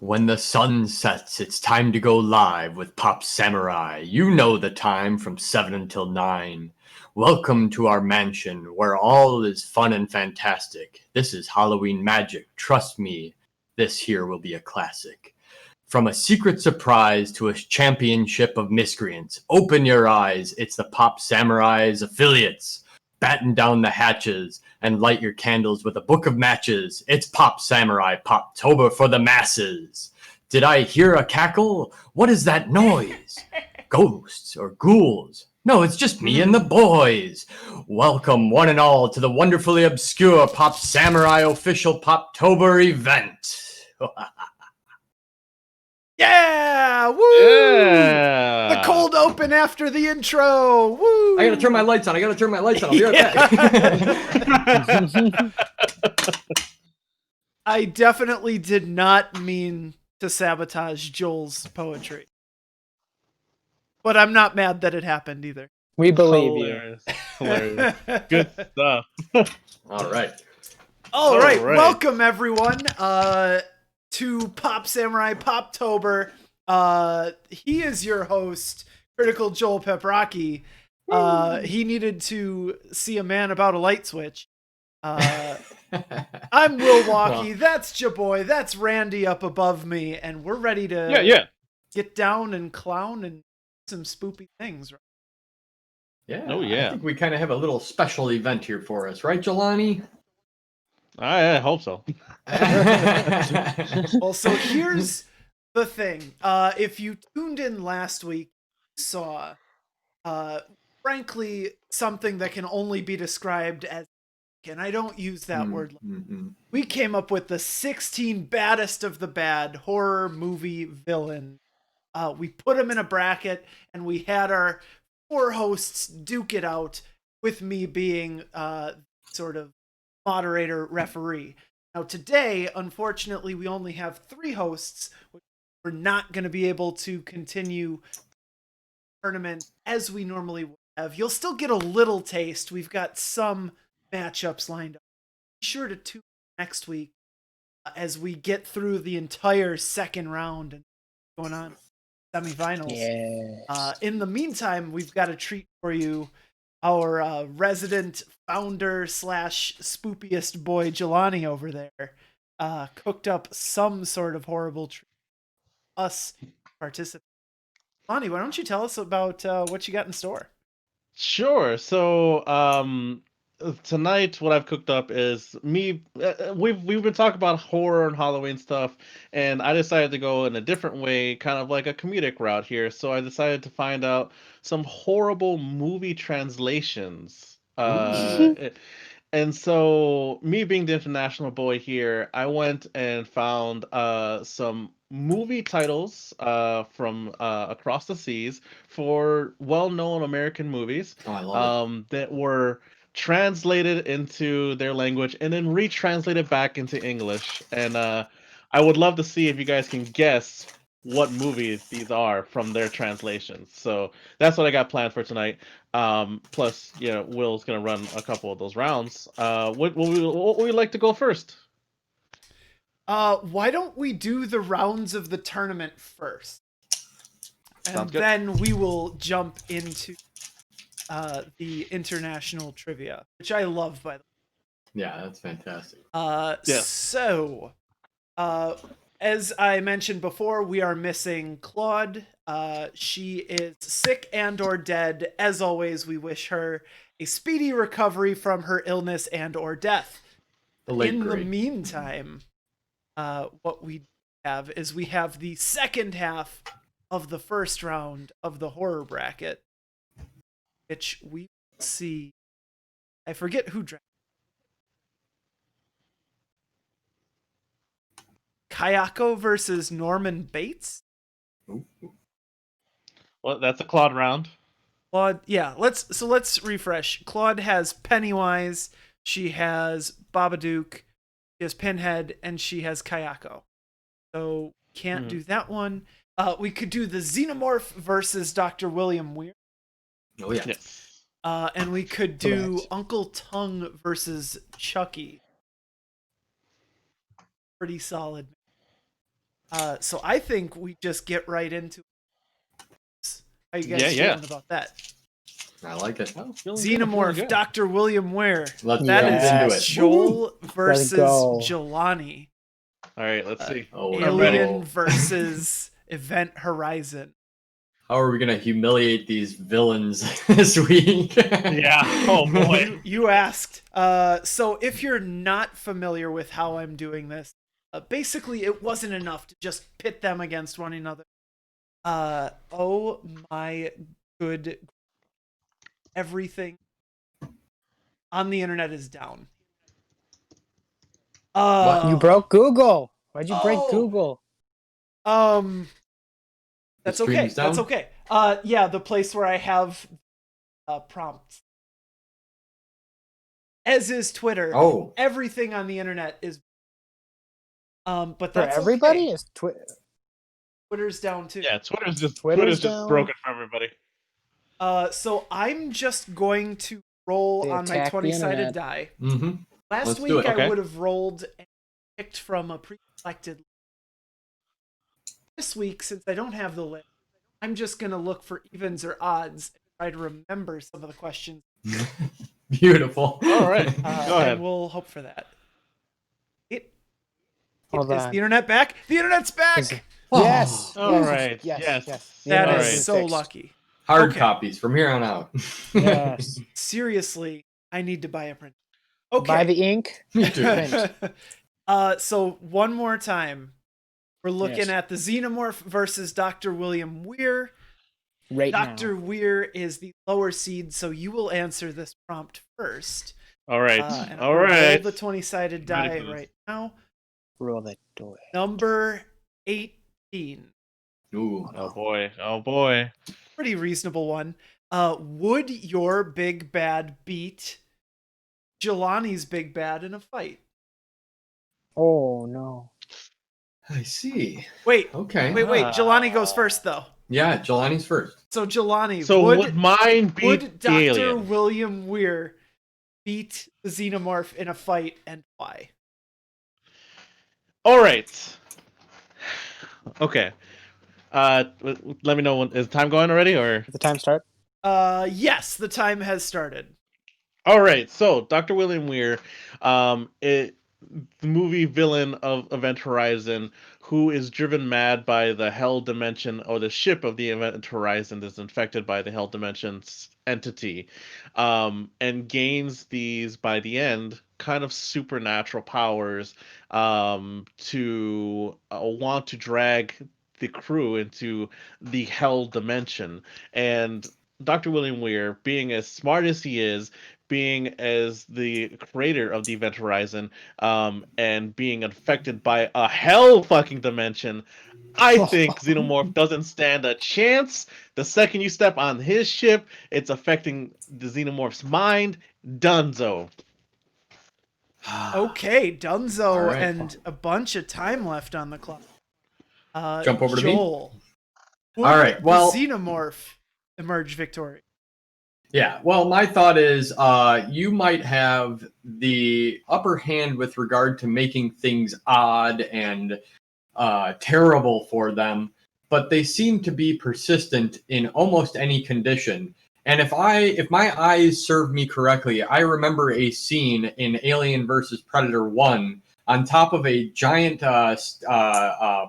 When the sun sets, it's time to go live with Pop Samurai. You know the time from 7 until 9. Welcome to our mansion where all is fun and fantastic. This is Halloween magic. Trust me, this here will be a classic. From a secret surprise to a championship of miscreants, open your eyes. It's the Pop Samurai's affiliates. Batten down the hatches and light your candles with a book of matches. It's Pop Samurai Poptober for the masses. Did I hear a cackle? What is that noise? Ghosts or ghouls? No, it's just me and the boys. Welcome, one and all, to the wonderfully obscure Pop Samurai official Poptober event. Yeah! Woo! Yeah! The cold open after the intro. Woo! I gotta turn my lights on. I'll be right back. I definitely did not mean to sabotage Joel's poetry. But I'm not mad that it happened either. We believe Hilarious. Hilarious. Good stuff. All right. All right. Welcome everyone to Pop Samurai Poptober. He is your host, Critical Joel Peprocki. He needed to see a man about a light switch. I'm Will Walkie. That's your boy. That's Randy up above me, and we're ready to get down and clown and some spoopy things. Right? Yeah. Oh yeah. I think we kind of have a little special event here for us, right, Jelani? I hope so. Well, so here's the thing. If you tuned in last week, you saw, frankly, something that can only be described as, and I don't use that word. We came up with the 16 baddest of the bad horror movie villain. We put them in a bracket, and we had our 4 hosts duke it out, with me being sort of moderator referee. Now today, unfortunately, we only have 3 hosts. We're not going to be able to continue the tournament as we normally would have. You'll still get a little taste. We've got some matchups lined up. Be sure to tune in next week as we get through the entire second round and going on semifinals. Yeah. In the meantime, we've got a treat for you. Our resident founder / spoopiest boy Jelani over there cooked up some sort of horrible treat for us participants. Jelani, why don't you tell us about what you got in store? Sure. So, tonight what I've cooked up is me. We've been talking about horror and Halloween stuff, and I decided to go in a different way, kind of like a comedic route here. So I decided to find out some horrible movie translations. And so, me being the international boy here, I went and found some movie titles from across the seas for well-known American movies Oh, I love that were translated into their language and then retranslated back into English. And I would love to see if you guys can guess what movies these are from their translations. So that's what I got planned for tonight. Plus, Will's gonna run a couple of those rounds. What would we like to go first? Why don't we do the rounds of the tournament first? And then we will jump into the international trivia, which I love, by the way. Yeah, that's fantastic. Yes. So, as I mentioned before, we are missing Claude. She is sick and or dead. As always, we wish her a speedy recovery from her illness and or death. In the meantime, what we have is we have the second half of the first round of the horror bracket, which we see. I forget who drank. Kayako versus Norman Bates. Well, that's a Claude round. Claude, yeah. Let's refresh. Claude has Pennywise. She has Babadook. She has Pinhead, and she has Kayako. So can't do that one. We could do the Xenomorph versus Dr. William Weir. Oh yeah. Yes. And we could do Uncle Tongue versus Chucky. Pretty solid. So I think we just get right into it. How you guys Yeah. feeling about that? I like it. Oh, feeling Xenomorph, good. Dr. William Ware. Let's That jump is into it. Joel Let's versus go. Jelani. All right, let's see. Oh, I'm ready. Alien versus Event Horizon. How are we gonna humiliate these villains this week? Yeah. Oh boy. You asked. So if you're not familiar with how I'm doing this, basically it wasn't enough to just pit them against one another. Oh my good. Everything on the internet is down. You broke Google. Why'd you break Google? That's The okay. stream's down? That's okay. Yeah, the place where I have prompts. As is Twitter. Oh. Everything on the internet is but For that's everybody? okay. Is Twitter's down too. Yeah, Twitter's just down? broken for everybody. So I'm just going to roll They on my attack the 20-sided internet. die. Mm-hmm. Last Let's do week it. I Okay. would have rolled and picked from a pre-selected. This week, since I don't have the list, I'm just gonna look for evens or odds and try to remember some of the questions. Beautiful. All right, go ahead. And we'll hope for that. Hold Is on. the internet back? The internet's back! Is it- Yes. All right. Yes. Yes. Yes. That All is right. so lucky. Hard Okay. copies from here on out. Yes. Seriously, I need to buy a print. Okay. Buy the ink. Me too. Print. So one more time. We're looking Yes. at the Xenomorph versus Dr. William Weir. Right Dr. now. Weir is the lower seed, so you will answer this prompt first. All right. And All I'm gonna right. roll the 20-sided die Ready for this. right now. Roll that door. Number 18. Ooh. Oh boy. Oh boy. Pretty reasonable one. Would your big bad beat Jelani's big bad in a fight? Oh no. I see. Wait. Okay. Wait. Jelani goes first, though. Yeah, Jelani's first. So Jelani, So would mine beat would the Dr. alien? William Weir beat the Xenomorph in a fight, and why? All right. Okay. Let me know when is time going already, or Did the time start? Yes, the time has started. all right. So Dr. William Weir, the movie villain of Event Horizon, who is driven mad by the Hell Dimension, or the ship of the Event Horizon is infected by the Hell Dimension's entity, and gains these by the end kind of supernatural powers, to want to drag the crew into the Hell Dimension. And Dr. William Weir, being as smart as he is, being as the creator of the Event Horizon, and being affected by a hell fucking dimension, I think Xenomorph doesn't stand a chance. The second you step on his ship, it's affecting the Xenomorph's mind. Dunzo. Okay, Dunzo, All right. and a bunch of time left on the clock. Jump over to me? Joel. Would All right, well- the Xenomorph emerge victorious? Yeah, well, my thought is you might have the upper hand with regard to making things odd and terrible for them, but they seem to be persistent in almost any condition. And if my eyes serve me correctly, I remember a scene in Alien versus Predator 1 on top of a giant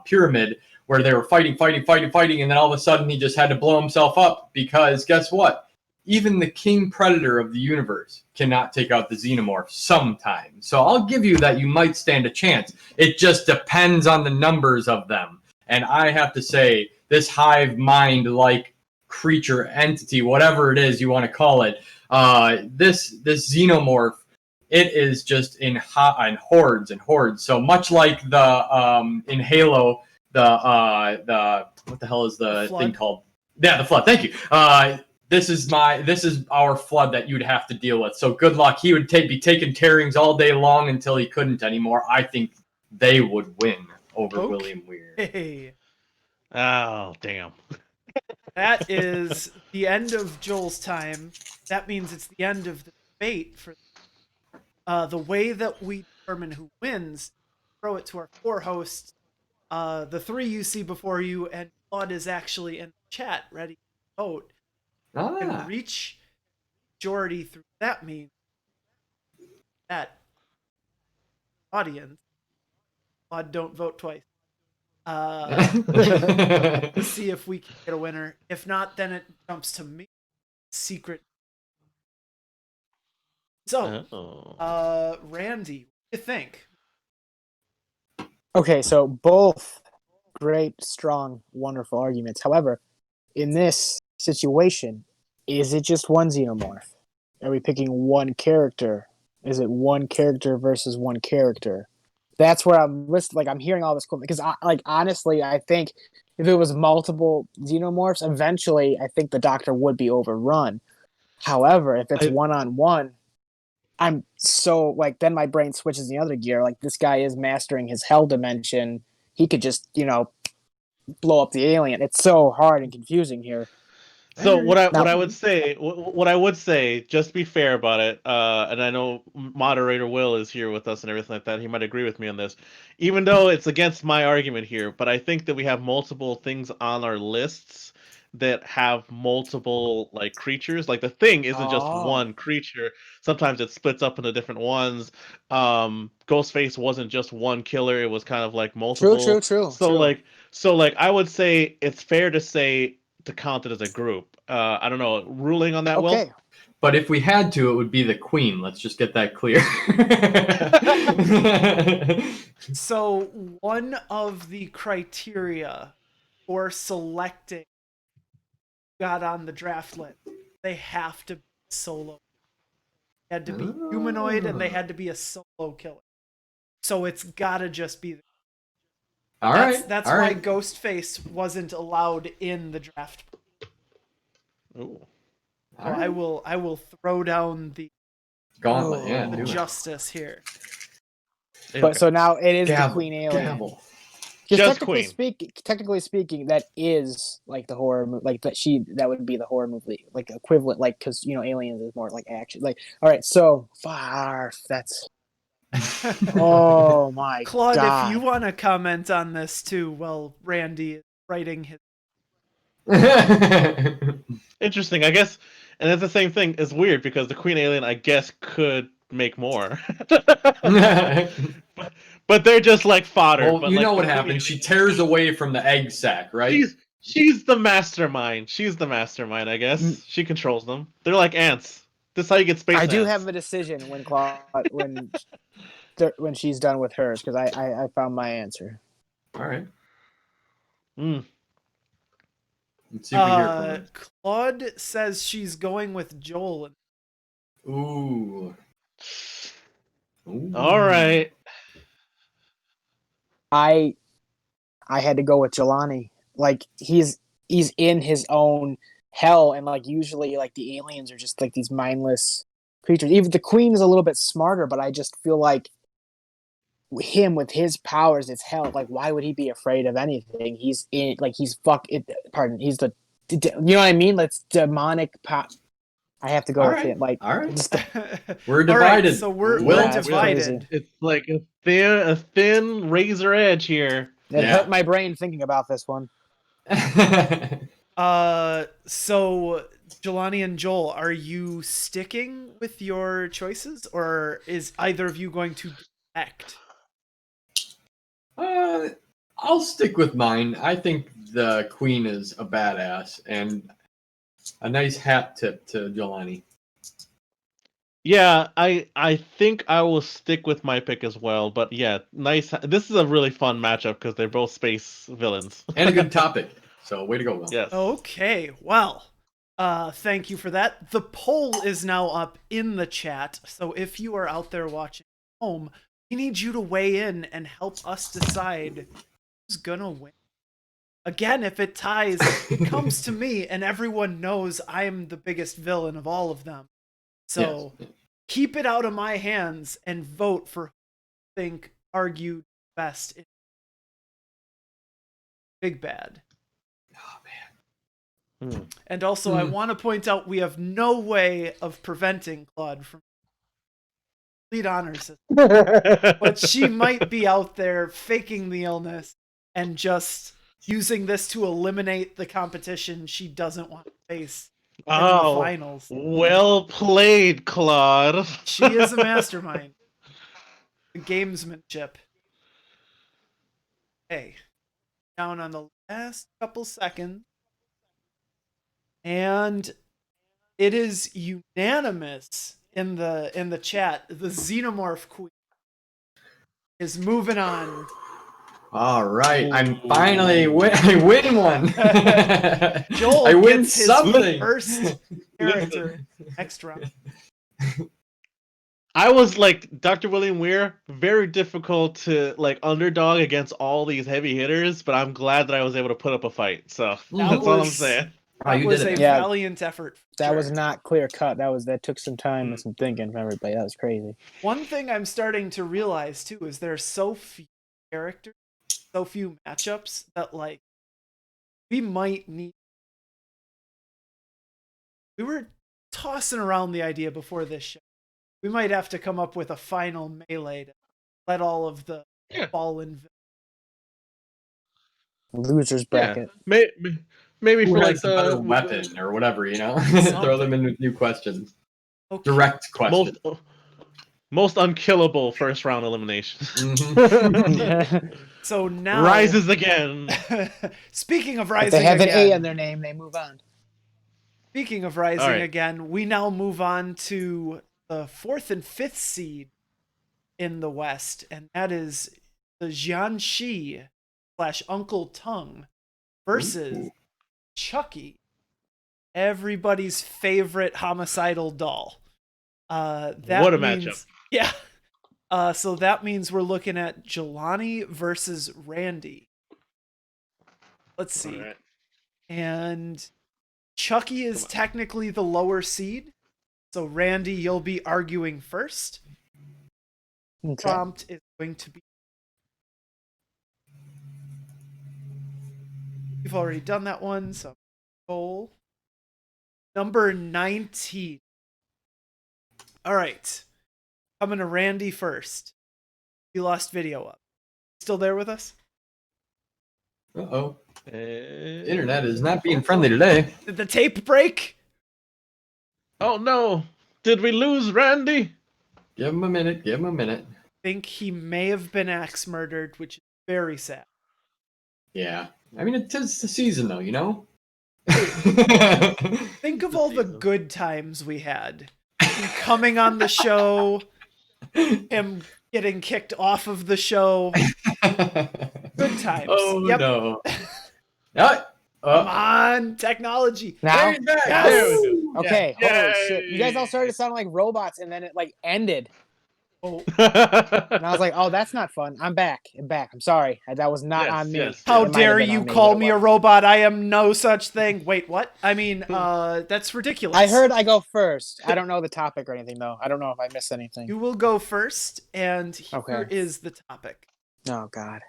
pyramid where they were fighting, and then all of a sudden he just had to blow himself up because guess what? Even the king predator of the universe cannot take out the Xenomorph sometimes. So I'll give you that you might stand a chance. It just depends on the numbers of them. And I have to say, this hive mind-like creature, entity, whatever it is you want to call it, this Xenomorph, it is just in hordes and hordes. So much like the in Halo, the what the hell is the thing called? Yeah, the flood. Thank you. This is our flood that you'd have to deal with. So good luck. He would be taking tearings all day long until he couldn't anymore. I think they would win over William Weir. Hey, Oh, damn. that is the end of Joel's time. That means it's the end of the debate. For the way that we determine who wins, throw it to our four hosts, the three you see before you, and Claude is actually in the chat ready to vote. And reach majority through that means that audience, Claude, don't vote twice. To see if we can get a winner. If not, then it jumps to me. Secret. So, Randy, what do you think? Okay, so both great, strong, wonderful arguments. However, in this situation, is it just one xenomorph? Are we picking one character? Is it one character versus one character? That's where I'm like I'm hearing all this cool because honestly, I think if it was multiple xenomorphs, eventually I think the Doctor would be overrun. However, if it's one-on-one, I'm so like then my brain switches the other gear. Like this guy is mastering his hell dimension. He could just, blow up the alien. It's so hard and confusing here. So what I would say, just to be fair about it, and I know moderator Will is here with us and everything like that. He might agree with me on this, even though it's against my argument here. But I think that we have multiple things on our lists that have multiple like creatures. Like the thing isn't just one creature. Sometimes it splits up into different ones. Ghostface wasn't just one killer. It was kind of like multiple. True. So like I would say it's fair to say to count it as a group. I don't know. Ruling on that, Okay. Will? But if we had to, it would be the Queen. Let's just get that clear. So one of the criteria for selecting got on the draft list, they have to be solo. They had to be humanoid and they had to be a solo killer. So it's gotta just be. That's why Ghostface wasn't allowed in the draft. Ooh. So I will throw down the gauntlet, the justice here. But so now it is the Queen alien. Gavel. Just Queen. Technically speaking, that is like the horror movie. Like that would be the horror movie, like equivalent. Like because aliens is more like action. Like all right, so far that's. Oh my Claude, God. if you want to comment on this too, well, Randy is writing his. Interesting, I guess, and it's the same thing. It's weird because the Queen alien, I guess, could make more, but they're just like fodder. Well, but you like know what happens. She tears away from the egg sac, right? She's the mastermind. She's the mastermind. I guess she controls them. They're like ants. This is how you get space. I ants. do have a decision when she's done with hers because I found my answer. All right. Let's see if we hear from her. Claude says she's going with Joel. Ooh. All right. I had to go with Jelani. Like he's in his own hell, and like usually like the aliens are just like these mindless creatures. Even the Queen is a little bit smarter, but I just feel like him with his powers, it's hell. Like why would he be afraid of anything? He's in like he's he's the you know what I mean? Let's demonic I have to go with him. Like, all right, we're divided. Right, so we're divided. It's like a thin razor edge here. It hurt my brain thinking about this one. So Jelani and Joel, are you sticking with your choices, or is either of you going to act? I'll stick with mine. I think the Queen is a badass, and a nice hat tip to Jelani. Yeah, I think I will stick with my pick as well. But yeah, nice. This is a really fun matchup because they're both space villains and a good topic. So way to go, Will. Yes. Okay. Well, thank you for that. The poll is now up in the chat. So if you are out there watching at home, we need you to weigh in and help us decide who's gonna win. Again, if it ties, it comes to me, and everyone knows I'm the biggest villain of all of them. So keep it out of my hands and vote for who you think argued best in Big Bad. Oh, man. And also, I want to point out we have no way of preventing Claude from complete honor system. But she might be out there faking the illness, and just using this to eliminate the competition she doesn't want to face in the finals. Well played, Claude. She is a mastermind. The gamesmanship. Okay. Down on the last couple seconds. And it is unanimous in the chat. The Xenomorph Queen is moving on. All right, I'm finally I win one. Joel I win gets his something. first character next round. I was like Dr. William Weir, very difficult to like underdog against all these heavy hitters, but I'm glad that I was able to put up a fight. So that's all I'm saying. That was a valiant effort. That was not clear cut. That took some time and some thinking from everybody. That was crazy. One thing I'm starting to realize too is there's so few characters, so few matchups that like we might need. We were tossing around the idea before this show. We might have to come up with a final melee to let all of the fallen losers bracket. Yeah. Maybe Who for has like the better the weapon or whatever, you know. Throw them in with new questions. Okay. Direct questions. Most unkillable first round elimination. So now rises again. Speaking of rising, if they have again, an A in their name, they move on. Speaking of rising again, we now move on to the 4th and 5th seed in the West, and that is the Jianxi / Uncle Tongue versus Chucky, everybody's favorite homicidal doll. What a matchup. Yeah. So that means we're looking at Jelani versus Randy. Let's see. Right. And Chucky is technically the lower seed. So Randy, you'll be arguing first. Okay. Prompt is going to be. You've already done that one, so goal. Number 19. All right. Coming to Randy first. You lost video up. Still there with us? Uh-oh. Internet is not being friendly today. Did the tape break? Oh no! Did we lose Randy? Give him a minute. Give him a minute. I think he may have been axe murdered, which is very sad. Yeah. I mean, it is the season, though, you know? Think of all the good times we had. Him coming on the show, him getting kicked off of the show. Good times. Oh, yep. no. Come on, technology. Now? Yes. Okay, Yeah. holy shit. You guys all started to sound like robots, and then it like ended. Oh. And I was like, oh, that's not fun. I'm back. I'm sorry. That was not on me. Yes. How It might have dare been you on me, call but it me a wasn't. robot? I am no such thing. Wait, what? I mean, that's ridiculous. I heard I go first. I don't know the topic or anything, though. I don't know if I missed anything. You will go first, and here is the topic. Oh, God.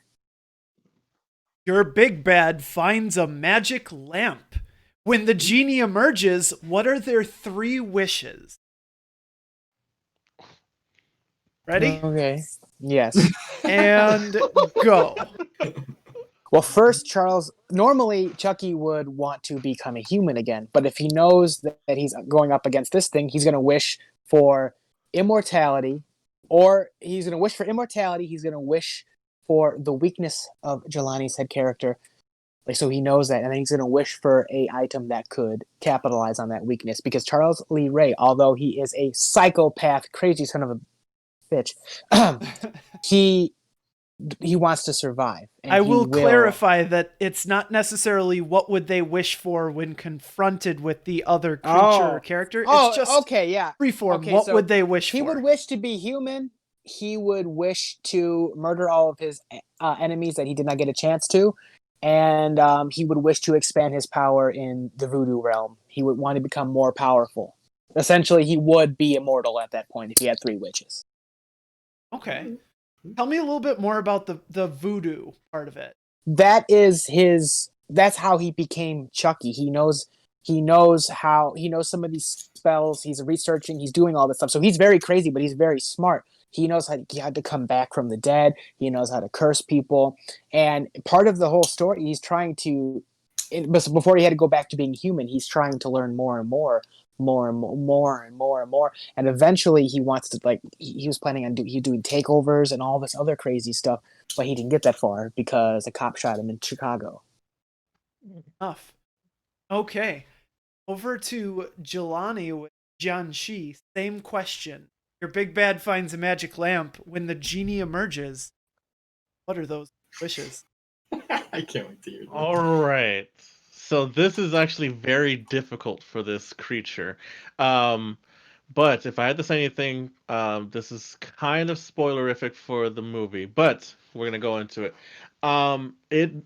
Your big bad finds a magic lamp. When the genie emerges, what are their 3 wishes? Ready? Okay. Yes. And go. Well, first, Charles, normally Chucky would want to become a human again, but if he knows that he's going up against this thing, he's going to wish for immortality, or he's going to wish for immortality, he's going to wish for the weakness of Jelani's head character, like so he knows that, and then he's going to wish for a item that could capitalize on that weakness, because Charles Lee Ray, although he is a psychopath, crazy son of a bitch, he wants to survive. And I will clarify that it's not necessarily what would they wish for when confronted with the other creature or character. It's just okay, yeah. freeform. Okay, what so would they wish for? He would wish to be human. He would wish to murder all of his enemies that he did not get a chance to. And he would wish to expand his power in the voodoo realm. He would want to become more powerful. Essentially, he would be immortal at that point if he had 3 wishes. Okay. Tell me a little bit more about the voodoo part of it. That's how he became Chucky. He knows some of these spells. He's researching, he's doing all this stuff. So he's very crazy, but he's very smart. He knows he had to come back from the dead. He knows how to curse people. And part of the whole story, he's trying to, before he had to go back to being human, he's trying to learn more and more. And eventually he wants to, like, he was planning on doing takeovers and all this other crazy stuff, but he didn't get that far because a cop shot him in Chicago. Enough. Okay. Over to Jelani with Jianxi. Same question. Your big bad finds a magic lamp. When the genie emerges, what are those wishes? I can't wait to hear this. All right. So this is actually very difficult for this creature. But if I had to say anything, this is kind of spoilerific for the movie, but we're gonna go into it.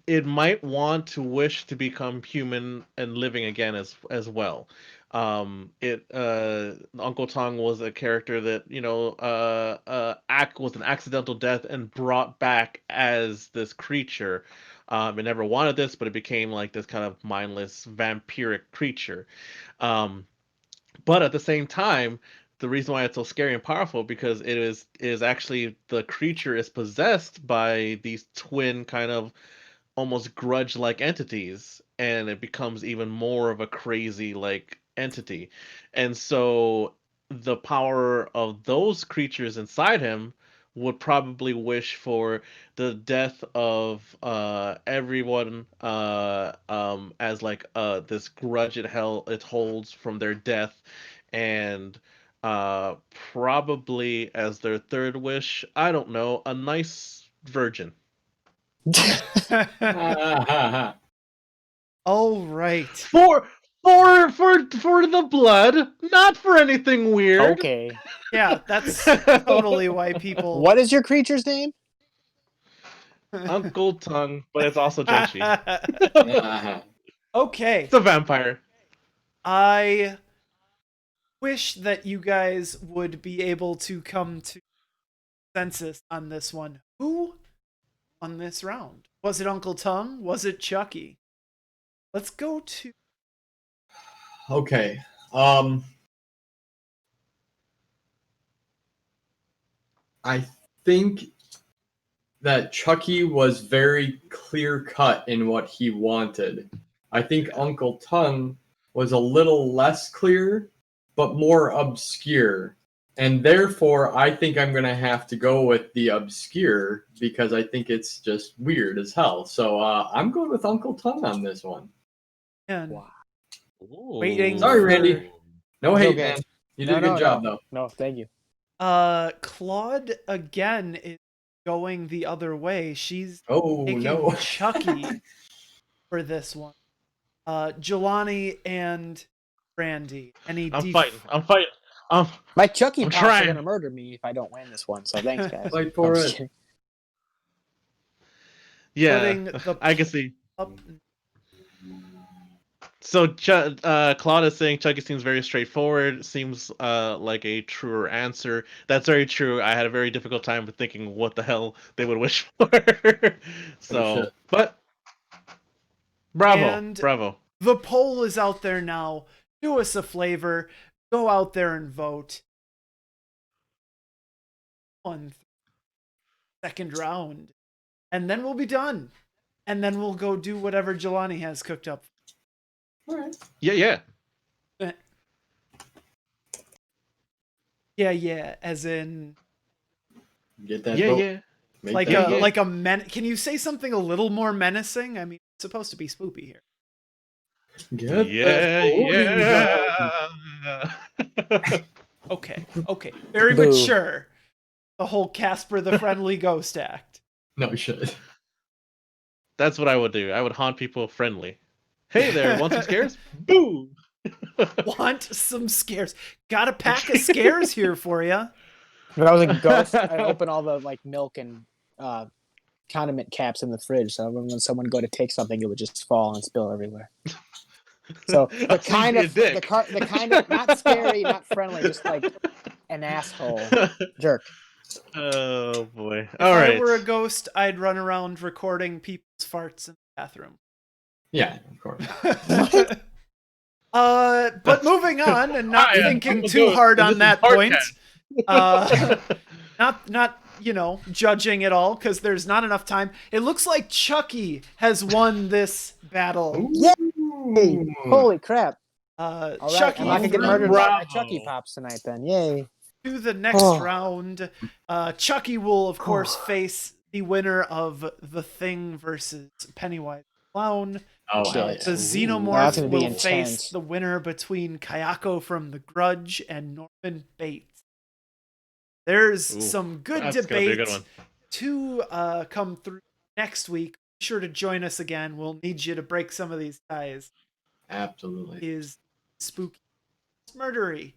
It might want to wish to become human and living again as well. Uncle Tong was a character that was an accidental death and brought back as this creature. It never wanted this, but it became like this kind of mindless vampiric creature. But at the same time, the reason why it's so scary and powerful because it is actually the creature is possessed by these twin kind of almost grudge-like entities, and it becomes even more of a crazy like entity. And so the power of those creatures inside him would probably wish for the death of everyone as like this grudge it holds from their death, and probably as their third wish, I don't know, a nice virgin. All right. For the blood, not for anything weird. Okay. Yeah, that's totally why people. What is your creature's name? Uncle Tongue, but it's also Genshi. Okay. It's a vampire. I wish that you guys would be able to come to consensus on this one. Who won this round? Was it Uncle Tongue? Was it Chucky? Let's go to. Okay. I think that Chucky was very clear cut in what he wanted. I think Uncle Tongue was a little less clear, but more obscure. And therefore, I think I'm going to have to go with the obscure because I think it's just weird as hell. So I'm going with Uncle Tongue on this one. And Wow. waiting. Sorry, Randy. No hate, okay. man. You did a good job, though. No, thank you. Claude again is going the other way. She's taking no. Chucky for this one. Jelani and Randy. I'm fighting. My Chucky I'm pops are trying. gonna murder me if I don't win this one. So thanks, guys. Fight for I'm just it. kidding. Yeah, I can see. Up. So Claude is saying Chucky seems very straightforward. Seems like a truer answer. That's very true. I had a very difficult time with thinking what the hell they would wish for. So, but bravo. The poll is out there now. Do us a flavor. Go out there and vote. On second round. And then we'll be done. And then we'll go do whatever Jelani has cooked up. All right. Yeah. Yeah, as in Get that vote. Yeah. like that a vote. like a Can you say something a little more menacing? I mean, it's supposed to be spoopy here. Get that vote. Okay. Very Boo. mature. The whole Casper the Friendly Ghost act. No shit. That's what I would do. I would haunt people friendly. Hey there, want some scares? Boo! Want some scares? Got a pack of scares here for you. If I was a ghost, I'd open all the like milk and condiment caps in the fridge, so when someone go to take something, it would just fall and spill everywhere. So the kind of not scary, not friendly, just like an asshole jerk. Oh boy! If All right. I were a ghost, I'd run around recording people's farts in the bathroom. Yeah, of course. But moving on and not thinking too hard on that point. not judging at all because there's not enough time. It looks like Chucky has won this battle. Hey, holy crap! All All right, I'm not gonna get murdered by my Chucky pops tonight. Then, yay! To the next round, Chucky will of course face the winner of The Thing versus Pennywise the Clown. Oh, hell yeah. The That's Xenomorph gonna be will intense. face the winner between Kayako from The Grudge and Norman Bates. There's some good debate to come through next week. Be sure to join us again. We'll need you to break some of these ties. Absolutely. Is spooky, murdery.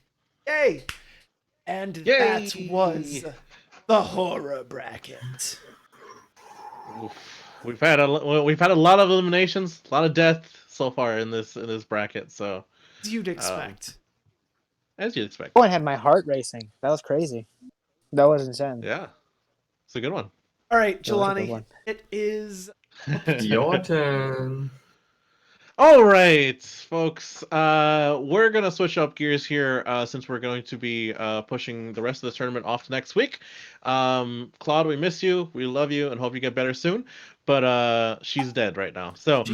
Yay! And Yay! that was the horror bracket. We've had a lot of eliminations, a lot of death so far in this bracket. So as you'd expect. As you'd expect. Oh, I had my heart racing. That was crazy. That was insane. Yeah, it's a good one. All right, Jelani, it is your turn. All right, folks. We're gonna switch up gears here since we're going to be pushing the rest of the tournament off to next week. Claude, we miss you. We love you and hope you get better soon. But she's dead right now. So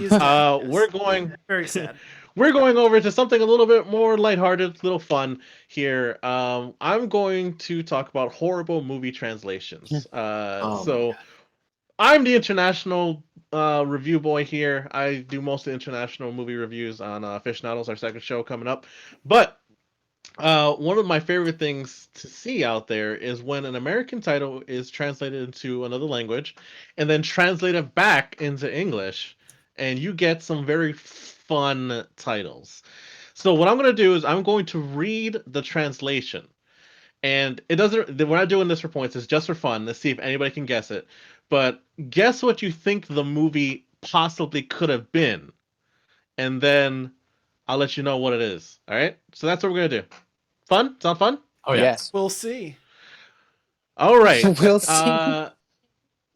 we're going very sad. We're going over to something a little bit more lighthearted, a little fun here. I'm going to talk about horrible movie translations. I'm the international review boy here. I do most of the international movie reviews on Aficionados, our second show coming up. But one of my favorite things to see out there is when an American title is translated into another language and then translated back into English, and you get some very fun titles. So what I'm going to do is I'm going to read the translation. And it doesn't. We're not doing this for points. It's just for fun. Let's see if anybody can guess it. But guess what you think the movie possibly could have been, and then I'll let you know what it is. All right. So that's what we're gonna do. Fun? Sound fun? Oh yeah. Yes. We'll see. All right. We'll see.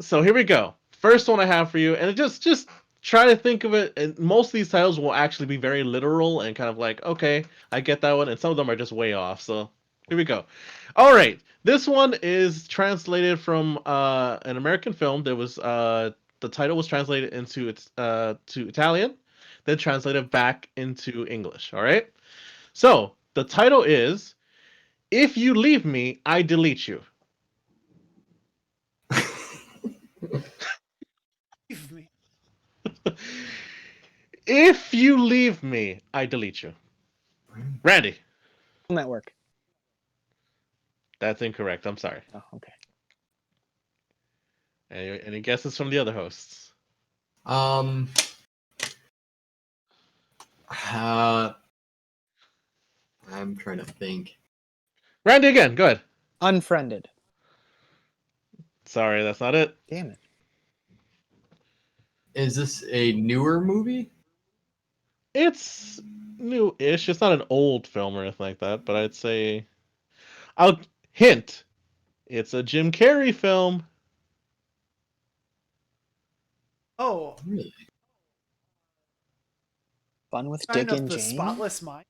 So here we go. First one I have for you, and just try to think of it. And most of these titles will actually be very literal and kind of like, okay, I get that one, and some of them are just way off. So here we go. All right. This one is translated from an American film. There was the title was translated into to Italian, then translated back into English. All right. So the title is "If You Leave Me, I Delete You." Leave me. If you leave me, I delete you. Randy. Network. That's incorrect. I'm sorry. Oh, okay. Any guesses from the other hosts? I'm trying to think. Randy again. Go ahead. Unfriended. Sorry, that's not it. Damn it. Is this a newer movie? It's new-ish. It's not an old film or anything like that, but I'd say I'll hint. It's a Jim Carrey film. Oh, Really? Fun with Sign Dick of and the Jane. Spotless Mind.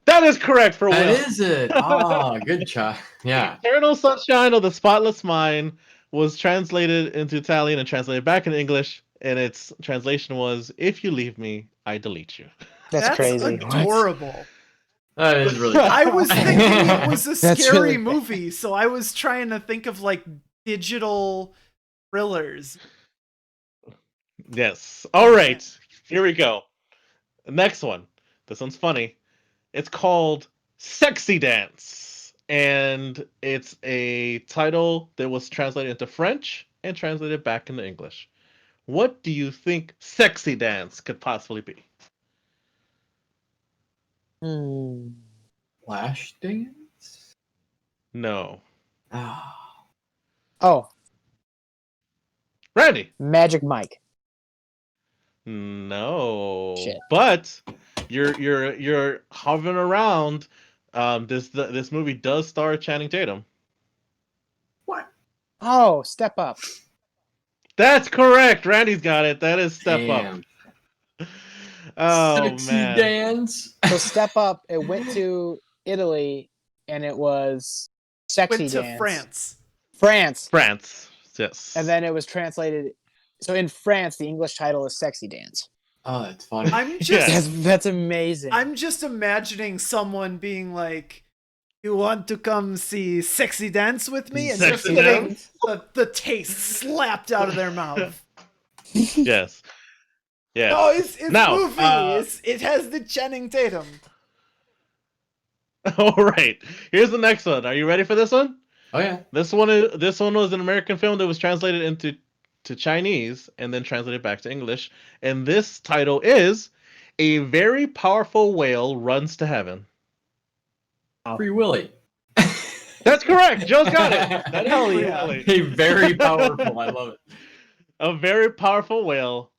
That is correct for Will. That is it. Good try. Yeah. Eternal Sunshine of the Spotless Mind was translated into Italian and translated back into English, and its translation was "If you leave me, I delete you." That's crazy. Adorable. That is really I was thinking it was a That's scary really bad. movie, so I was trying to think of like digital thrillers. Yes. All right. Here we go. The next one. This one's funny. It's called Sexy Dance. And it's a title that was translated into French and translated back into English. What do you think Sexy Dance could possibly be? Flash Dance? No. Oh, Randy? Magic Mike. No. Shit. But you're hovering around. This movie does star Channing Tatum. What? Oh, Step Up. That's correct. Randy's got it. That is Step Damn. Up. Oh Sexy man. Dance. So Step Up, it went to Italy, and it was Sexy Went to dance. France. France. Yes. And then it was translated. So in France, the English title is Sexy Dance. Oh, that's funny. I'm just Yeah. That's amazing. I'm just imagining someone being like, "You want to come see Sexy Dance with me?" And just Sexy getting Dance? the taste slapped out of their mouth. Yes. Yes. No, it's Now, movie. It has the Channing Tatum. all right. Here's the next one. Are you ready for this one? Oh yeah. This one was an American film that was translated into Chinese and then translated back to English. And this title is A Very Powerful Whale Runs to Heaven. Free Willy. That's correct. Joe's got it. That is Hell Free yeah. Willy. Hey, very powerful. I love it. A very powerful whale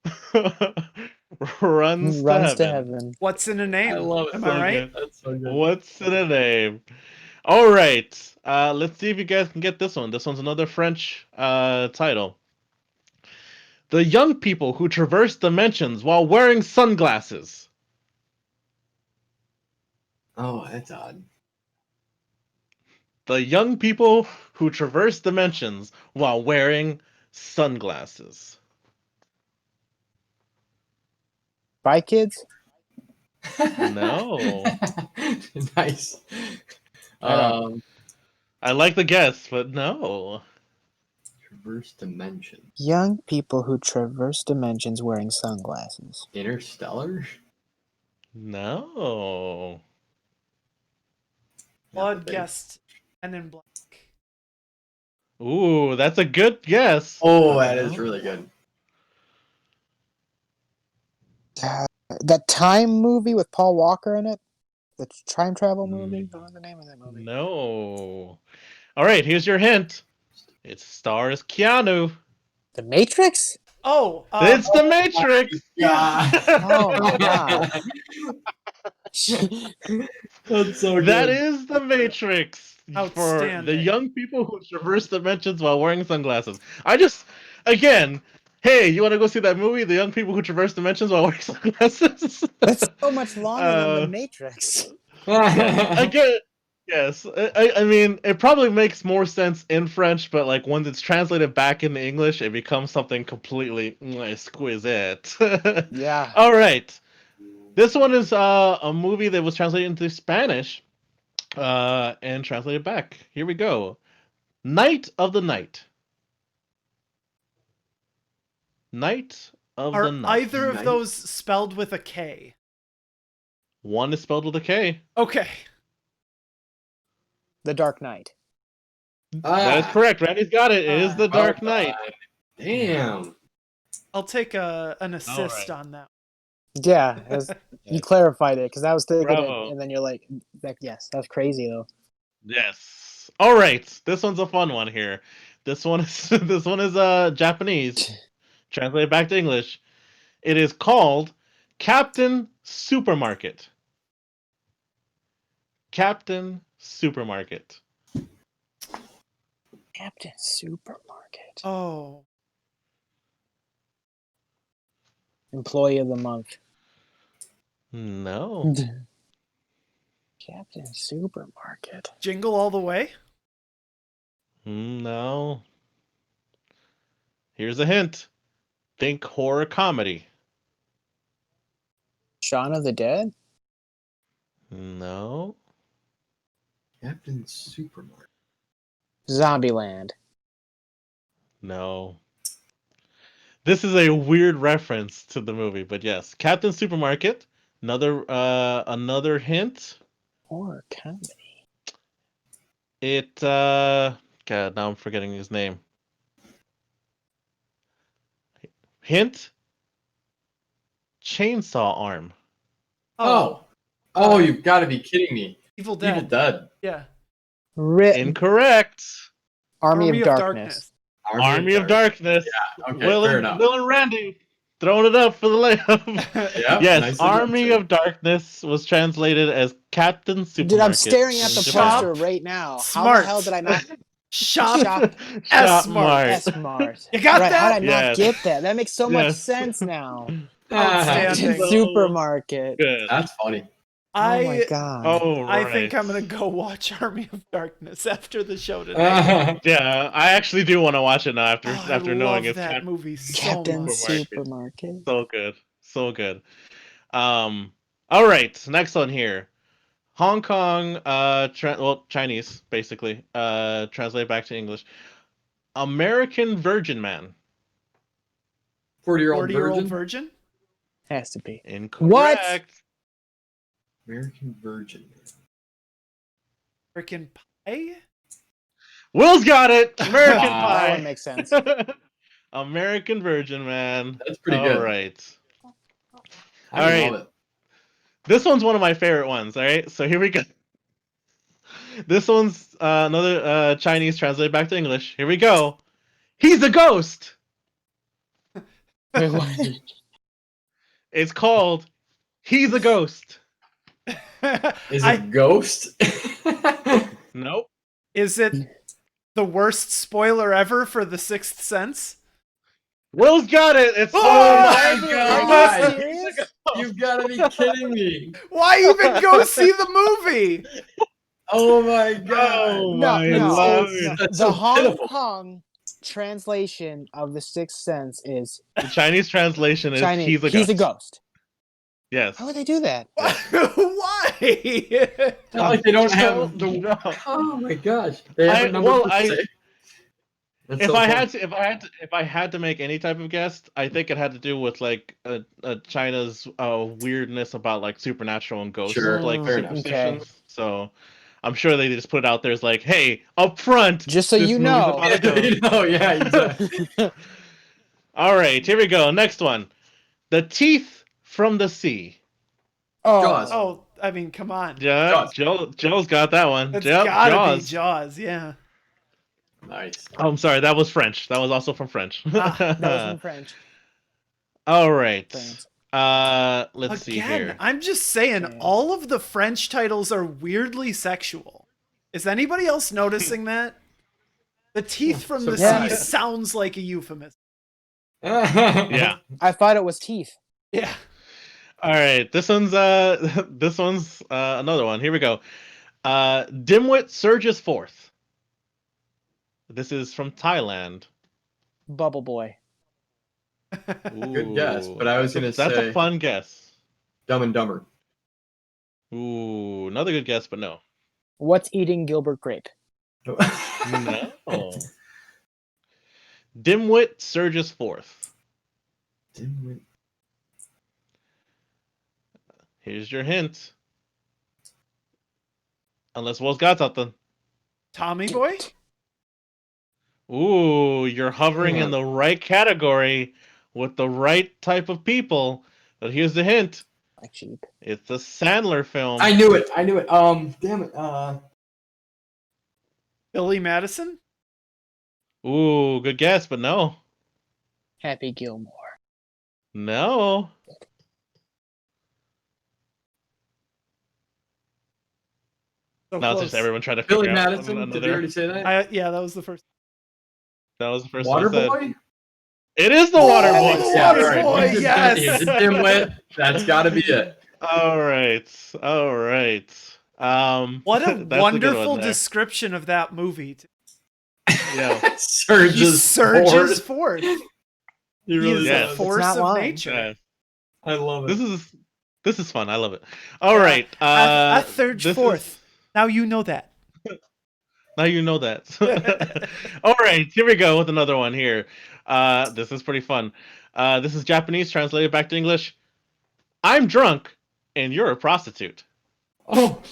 runs to heaven. What's in a name? I love it. Am so I right? good. That's so good. What's in a name? All right. Let's see if you guys can get this one. This one's another French title. The young people who traverse dimensions while wearing sunglasses. Oh, that's odd. The young people who traverse dimensions while wearing sunglasses. Spy Kids? No. Nice. I like the guess, but no. Traverse dimension. Young people who traverse dimensions wearing sunglasses. Interstellar? No. Blood guessed Men in Black. Ooh, that's a good guess. Oh, that is really good. That Time movie with Paul Walker in it? The time travel movie? What's the name of that movie? No. All right, here's your hint. It stars Keanu. The Matrix? Oh, It's The Matrix. Yeah. Oh my god. That's so good. That is The Matrix. For the Outstanding. young people who traverse dimensions while wearing sunglasses. Again, hey, you want to go see that movie, The Young People Who Traverse Dimensions While Wearing Sunglasses? That's so much longer than The Matrix. Again, yes. I mean, it probably makes more sense in French, but like when it's translated back into English, it becomes something completely exquisite. Yeah. All right. This one is a movie that was translated into Spanish and translated back. Here we go. Night of the Night. Night of are the Night. either of those spelled with a K? One is spelled with a K. Okay. The Dark Knight. That is correct. Randy's got it. It is The Dark Knight. Damn. I'll take an assist right. on that. Yeah, you clarified it because I was thinking Bravo. it, and then you're like, yes, that's crazy though. Yes. All right. This one's a fun one here. This one is Japanese. Translated back to English. It is called Captain Supermarket. Captain Supermarket. Captain Supermarket. Oh. Employee of the month. No. Captain Supermarket. Jingle All the Way? No. Here's a hint. Think horror comedy. Shaun of the Dead? No. Captain Supermarket. Zombieland. No. This is a weird reference to the movie, but yes. Captain Supermarket. Another hint. Horror comedy. God, now I'm forgetting his name. Hint. Chainsaw arm. Oh. Oh, you've got to be kidding me. Evil Dead. Evil Dead. Yeah. Incorrect. Army of Darkness. Army of Darkness. Yeah, okay, Will fair and, enough. Will and Randy throwing it up for the layup. Yeah, Yes, nicely Army done, of Darkness was translated as Captain Supermarket. Dude, I'm staring at the in Japan. poster right now. How Smart. the hell did I not Shop. shop S-Mart. S-Mart? You got Right, that? how did I Yes. not get that? That makes so much Yes. sense now. Outstanding. Captain Supermarket. Good. That's funny. Oh my I god. Oh, I right. think I'm gonna go watch Army of Darkness after the show tonight. Yeah, I actually do want to watch it now after Oh, after I knowing love it's that kind movie so Captain much. Supermarket. so good, so good. All right, next one here. Hong Kong, Chinese, basically. Translate back to English. American Virgin Man. 40-year-old 40-year-old virgin. virgin? Has to be. Incorrect. American Virgin. Freaking pie? Will's got it. American Wow. That Pie. one makes sense. American Virgin Man. That's pretty All good. right. I All right. love it. This one's one of my favorite ones. All right. So here we go. This one's another Chinese translated back to English. Here we go. He's a ghost. Wait, what? It's called He's a Ghost. Is it Ghost? Nope. Is it the worst spoiler ever for The Sixth Sense? Will's got it. It's Oh my my God. god! Serious? You've got to be kidding me! Why even go see the movie? Oh my god! Oh No, my no, lord. That's The so Hong pitiful. Kong translation of The Sixth Sense is The Chinese translation is Chinese. He's a Ghost. Yes. How would they do that? Why? Not like they don't have No, the. no. Oh my gosh! They have I- a number well, for I- 6. That's If so I funny. had to, if I had to make any type of guess, I think it had to do with like China's weirdness about like supernatural and ghost Sure, like fair enough. superstitions. So I'm sure they just put it out there as like, hey, up front, Just so this you movie's know. about a ghost. Oh yeah, exactly. All right, here we go. Next one, The Teeth from the Sea. Jaws. Oh, I mean, come on. Yeah, Jaws. Joe's got that one. That's Yep, gotta Jaws. be Jaws, yeah. Nice. Oh, I'm sorry, that was French. That was also from French. That was in French. All right. France. Let's see Again, here. I'm just saying, France. all of the French titles are weirdly sexual. Is anybody else noticing that? The teeth from the sea Surprise. sounds like a euphemism. Yeah. I thought it was teeth. Yeah. All right. This one's another one. Here we go. Dimwit surges forth. This is from Thailand. Bubble Boy. Good guess, but I was gonna that's say a fun guess. Dumb and Dumber. Ooh, another good guess, but no. What's eating Gilbert Grape? No. Dimwit surges forth. Dimwit. Here's your hint. Unless Will's got something. Tommy Boy? Ooh, you're hovering Yeah. in the right category with the right type of people. But here's the hint. Like sheep. It's a Sandler film. I knew it. Damn it. Billy Madison? Ooh, good guess, but no. Happy Gilmore. No. So Now it's close. just everyone trying to Billy figure out Madison. Did another. we already say that? Yeah, that was the first. That was the first one I said. Waterboy. It is the Oh, Water the Boy. Water all right. Boy, It's yes. It's Dimwit. That's got to be it. All right. All right. What that's a good one wonderful there. description of that movie. Yeah. He Surges surges forward. forth. He He really is Yes. a does. force It's not of lying. nature. Yeah. I love it. This is fun. I love it. All right. I surge this forth. is- Now you know that. Now you know that. All right, here we go with another one here. This is pretty fun. This is Japanese translated back to English. I'm drunk and you're a prostitute. Oh.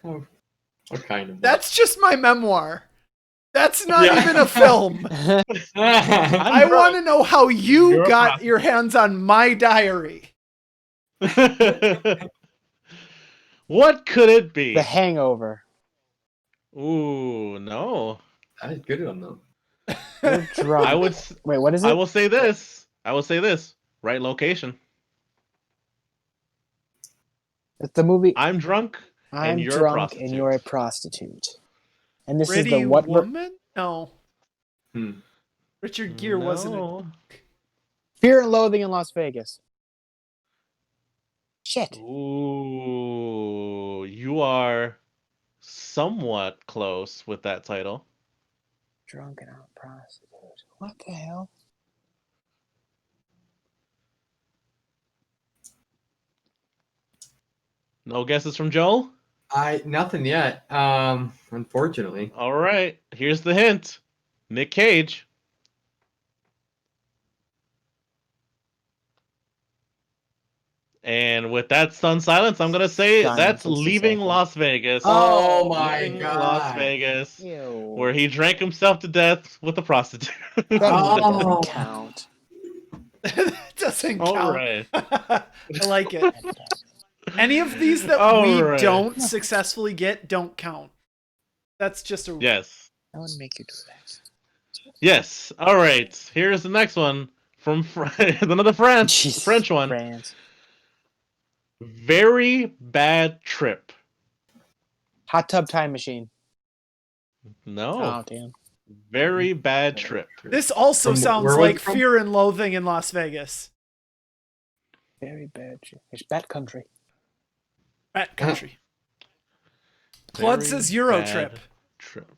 What kind of? That's just my memoir. That's not Yeah. even a film. I drunk. want to know how you You're a got prostitute. your hands on my diary. What could it be? The Hangover. Ooh, no. That is a good one though. You're drunk. I would. s- Wait, what is it? I will say this. I will say this. Right location. It's the movie I'm drunk. I'm you're a drunk prostitute. and you're a prostitute. And this Pretty is the what? Woman? No. Hmm. Richard Gere wasn't it. No. Fear and Loathing in Las Vegas. Shit. Ooh, you are somewhat close with that title. Drunken out prostitute. What the hell? No guesses from Joel? Nothing yet. Unfortunately. All right, here's the hint. Nick Cage. And with that stunned silence, I'm gonna say Simon, that's please just Leaving say that. Las Vegas. Oh my Leaving god. Las Vegas, Ew. where he drank himself to death with a prostitute. That movie Oh. doesn't count. That doesn't All count. right. I like it. Any of these that All we right. don't successfully get don't count. That's just a Yes. I wouldn't make you do that. Yes. All right. Here's the next one from another Jesus, French one. France. Very bad trip. Hot Tub Time Machine. No. Oh, damn. Very bad trip. This also From- sounds where was like it from? Fear and Loathing in Las Vegas. Very bad. It's Bat Country. Rat Country. Claude Very says Euro bad Trip. Trip.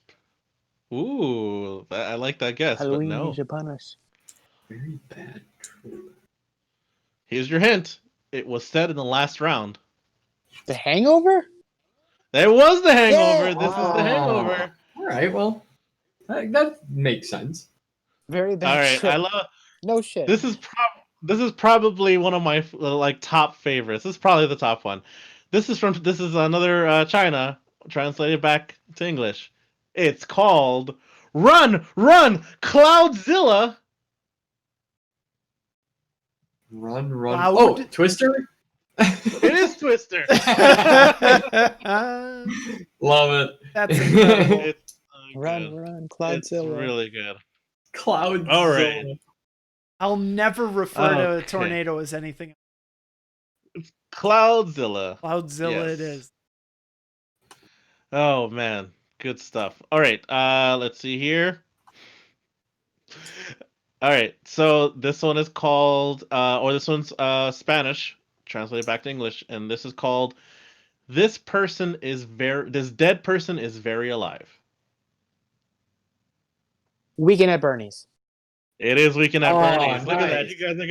Ooh, I like that guess, Halloween but no. is upon us. Very bad trip. Here's your hint. It was said in the last round. The Hangover? That was the Hangover. Yeah. This is the Hangover. All right, well, that makes sense. Very bad All right, trip. I love. No shit. This is probably one of my like top favorites. This is probably the top one. This is another China translated back to English. It's called Run, Run, Cloudzilla. Run, run. Cloud? Oh, Twister? It is Twister. Love it. That's incredible. It's so Run, good. run, It's Cloudzilla. really good. Cloud. All right. I'll never refer to a Okay. tornado as anything. Cloudzilla. Cloudzilla Yes. it is. Oh man, good stuff. All right, let's see here. All right, so this one is called, or this one's Spanish, translated back to English, and this is called This dead person is very alive. Weekend at Bernie's. It is Weekend at Oh, Bernie's. Look at that. nice. You guys are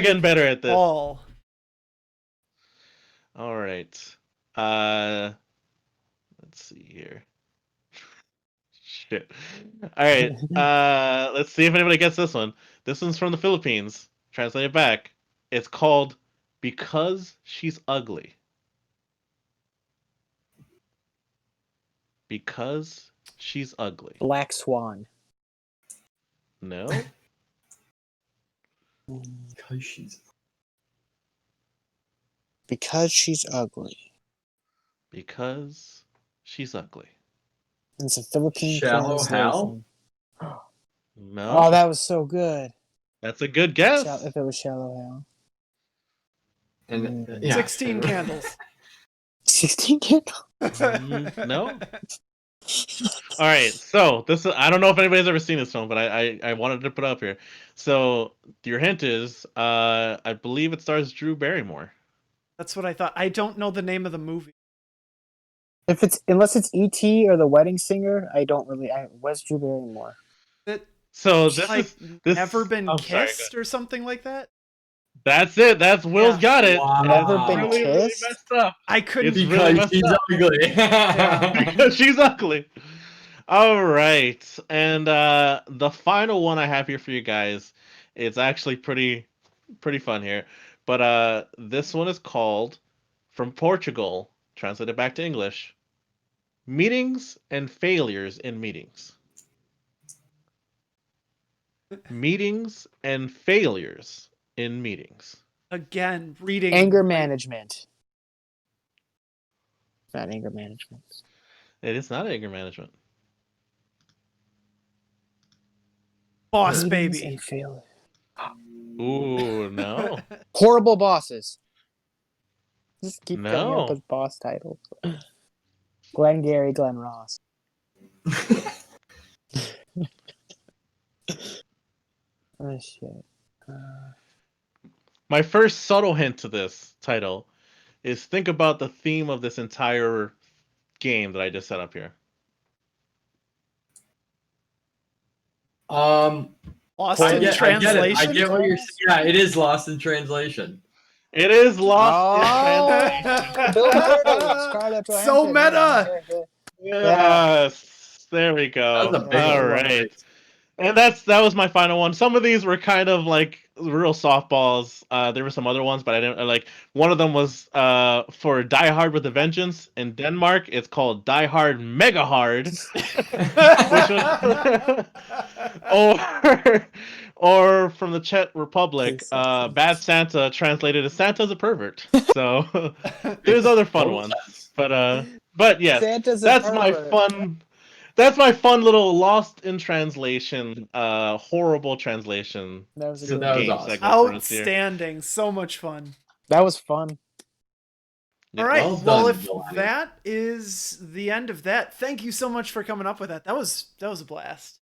getting Good better at this. All. All right. Let's see here. Shit. All right. Let's see if anybody gets this one. This one's from the Philippines. Translated back. It's called Because She's Ugly. Because She's Ugly. Black Swan. No. Because she's. Because she's ugly. Because She's Ugly. It's a Philippine Shallow translation. No. Oh, that was so good. That's a good guess. If it was Shallow Hell. And Mm. yeah. 16 candles. 16 candles. No. All right, so I don't know if anybody's ever seen this film, but I wanted to put it up here. So your hint is I believe it stars Drew Barrymore. That's what I thought. I don't know the name of the movie. Unless it's E.T. or The Wedding Singer, I don't really. Where's Drew Barrymore? So this Like, is Never Been I'm sorry, go Kissed or something like that? That's it. That's Will's Yeah. got it. Wow. Never It's Been really, really Kissed? messed up. I couldn't. It's Because really messed she's up. ugly. Because she's ugly. All right, and the final one I have here for you guys, it's actually pretty fun here, but this one is called, from Portugal, translated back to English, Meetings and Failures in Meetings. Meetings and Failures in Meetings. Again, reading. Anger Management. Not Anger Management. It is not anger management. Boss Meetings Baby. and failure. Ooh, no. Horrible Bosses. Just keep coming No. up with boss titles. Glenn Gary, Glenn Ross. Oh shit. My first subtle hint to this title is think about the theme of this entire game that I just set up here. Lost I in get it. I translation. get what you're saying. Yeah, it is lost in translation. It is lost in Oh, Bill Murray, Scarlett So Johansson. meta. Yes, there we go. That was a big All one. right. And that was my final one. Some of these were kind of like real softballs. There were some other ones, but I didn't like. One of them was for Die Hard with a Vengeance in Denmark. It's called Die Hard Mega Hard, which was or from the Czech Republic, Bad Santa translated as Santa's a pervert. So there's other fun ones, but yes, Santa's a that's my pervert. fun. That's my fun little lost in translation, horrible translation. That was a So good that was one. awesome. segment for us here. Outstanding. So much fun. That was fun. Yeah. All right. Well Well, done, if Jelani. that is the end of that, thank you so much for coming up with that. That was a blast.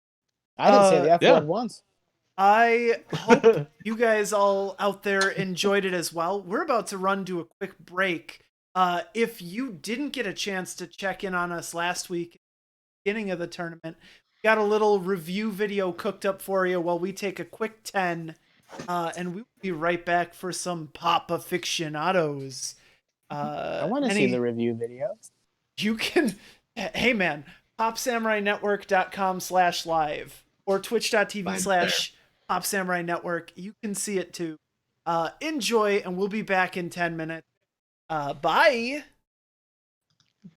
I didn't say the F yeah. word once. I hope you guys all out there enjoyed it as well. We're about to run to a quick break. If you didn't get a chance to check in on us last week, beginning of the tournament, we got a little review video cooked up for you while we take a quick 10, and we'll be right back for some Pop Aficionados. I want to see the review video. You can, hey man, popsamurainetwork.com/live or twitch.tv/popsamurai-network. You can see it too. Enjoy, and we'll be back in 10 minutes. Bye.